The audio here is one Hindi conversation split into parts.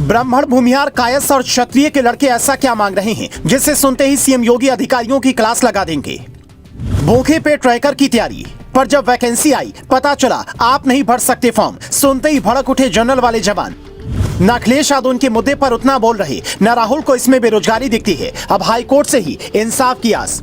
ब्राह्मण, भूमिहार, कायस्थ और क्षत्रिय के लड़के ऐसा क्या मांग रहे हैं जिसे सुनते ही सीएम योगी अधिकारियों की क्लास लगा देंगे। भूखे पेट ट्रैकर की तैयारी, पर जब वैकेंसी आई पता चला आप नहीं भर सकते फॉर्म, सुनते ही भड़क उठे जनरल वाले जवान। न अखिलेश यादव उनके मुद्दे पर उतना बोल रहे, न राहुल को इसमें बेरोजगारी दिखती है। अब हाईकोर्ट से ही इंसाफ की आस।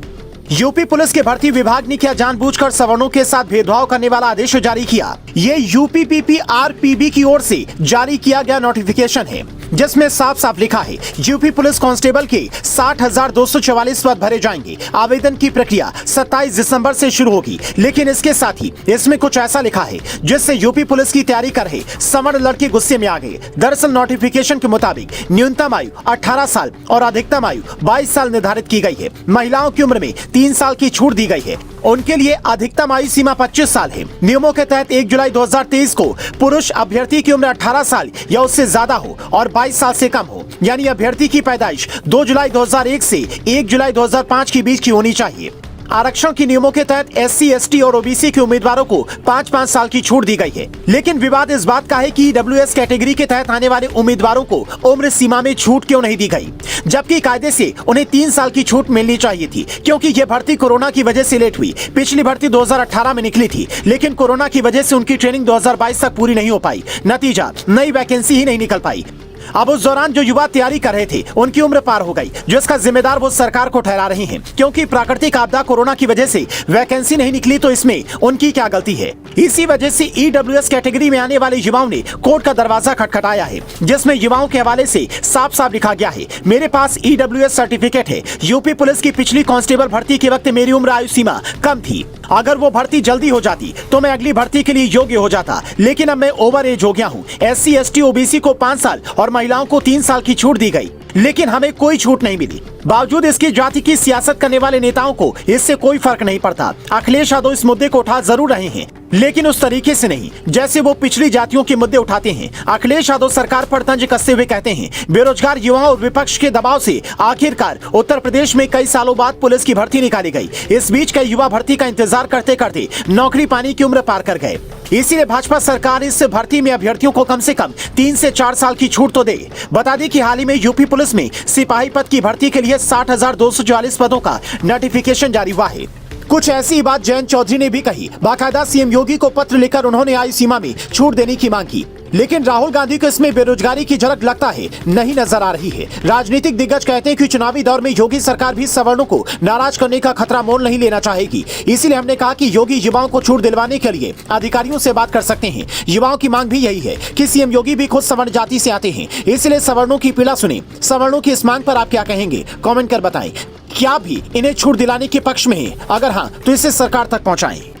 यूपी पुलिस के भर्ती विभाग ने क्या जानबूझकर सवर्णों के साथ भेदभाव करने वाला आदेश जारी किया। ये यूपीपीपीआरपीबी की ओर से जारी किया गया नोटिफिकेशन है जिसमें साफ साफ लिखा है यूपी पुलिस कांस्टेबल के 60,244 पद भरे जाएंगे। आवेदन की प्रक्रिया 27 दिसंबर से शुरू होगी, लेकिन इसके साथ ही इसमें कुछ ऐसा लिखा है जिससे यूपी पुलिस की तैयारी कर रहे सवर्ण लड़के गुस्से में आ गए। दरअसल नोटिफिकेशन के मुताबिक न्यूनतम आयु 18 साल और अधिकतम आयु 22 साल निर्धारित की गई है। महिलाओं की उम्र में 3 साल की छूट दी गई है। उनके लिए अधिकतम आयु सीमा 25 साल है। नियमों के तहत 1 जुलाई 2023 को पुरुष अभ्यर्थी की उम्र 18 साल या उससे ज्यादा हो और 22 साल से कम हो, यानी अभ्यर्थी की पैदाइश 2 जुलाई 2001 से 1 जुलाई 2005 के बीच की होनी चाहिए। आरक्षण के नियमों के तहत SC, ST और OBC के उम्मीदवारों को 5-5 साल की छूट दी गई है। लेकिन विवाद इस बात का है कि EWS कैटेगरी के तहत आने वाले उम्मीदवारों को उम्र सीमा में छूट क्यों नहीं दी गई, जबकि कायदे से उन्हें 3 साल की छूट मिलनी चाहिए थी, क्योंकि ये भर्ती कोरोना की वजह से लेट हुई। पिछली भर्ती 2018 में निकली थी, लेकिन कोरोना की वजह से उनकी ट्रेनिंग 2022 तक पूरी नहीं हो पाई। नतीजा, नई वैकेंसी ही नहीं निकल पाई। अब उस दौरान जो युवा तैयारी कर रहे थे उनकी उम्र पार हो गई, जिसका जिम्मेदार वो सरकार को ठहरा रहे हैं, क्योंकि प्राकृतिक आपदा कोरोना की वजह से वैकेंसी नहीं निकली तो इसमें उनकी क्या गलती है। इसी वजह से EWS कैटेगरी में आने वाले युवाओं ने कोर्ट का दरवाजा खटखटाया है, जिसमें युवाओं के हवाले से साफ साफ लिखा गया है, मेरे पास EWS सर्टिफिकेट है। यूपी पुलिस की पिछली कांस्टेबल भर्ती के वक्त मेरी उम्र आयु सीमा कम थी। अगर वो भर्ती जल्दी हो जाती तो मैं अगली भर्ती के लिए योग्य हो जाता, लेकिन अब मैं ओवर एज हो गया हूँ। SC, ST, OBC को 5 साल और महिलाओं को 3 साल की छूट दी गई, लेकिन हमें कोई छूट नहीं मिली। बावजूद इसकी जाति की सियासत करने वाले नेताओं को इससे कोई फर्क नहीं पड़ता। अखिलेश यादव इस मुद्दे को उठा जरूर रहे हैं, लेकिन उस तरीके से नहीं जैसे वो पिछली जातियों के मुद्दे उठाते हैं। अखिलेश यादव सरकार पर तंज कसते हुए कहते हैं, बेरोजगार युवाओं और विपक्ष के दबाव से आखिरकार उत्तर प्रदेश में कई सालों बाद पुलिस की भर्ती निकाली गई। इस बीच कई युवा भर्ती का इंतजार करते करते नौकरी पाने की उम्र पार कर गए। इसीलिए भाजपा सरकार इस भर्ती में अभ्यर्थियों को कम से कम 3 से 4 साल की छूट तो दे। बता दें कि हाल ही में यूपी पुलिस में सिपाही पद की भर्ती के लिए 60,244 पदों का नोटिफिकेशन जारी हुआ है। कुछ ऐसी बात जयंत चौधरी ने भी कही। बाकायदा सीएम योगी को पत्र लिखकर उन्होंने आयु सीमा में छूट देने की मांग की, लेकिन राहुल गांधी को इसमें बेरोजगारी की झलक लगता है नहीं नजर आ रही है। राजनीतिक दिग्गज कहते हैं कि चुनावी दौर में योगी सरकार भी सवर्णों को नाराज करने का खतरा मोल नहीं लेना चाहेगी। इसीलिए हमने कहा कि योगी युवाओं को छूट दिलवाने के लिए अधिकारियों से बात कर सकते हैं। युवाओं की मांग भी यही है कि सीएम योगी भी खुद सवर्ण जाति से आते हैं, इसलिए सवर्णों की पीड़ा सुने। सवर्णों की इस मांग पर आप क्या कहेंगे, कमेंट कर बताएं। क्या भी इन्हें छूट दिलाने के पक्ष में है? अगर हाँ तो इसे सरकार तक पहुंचाएं।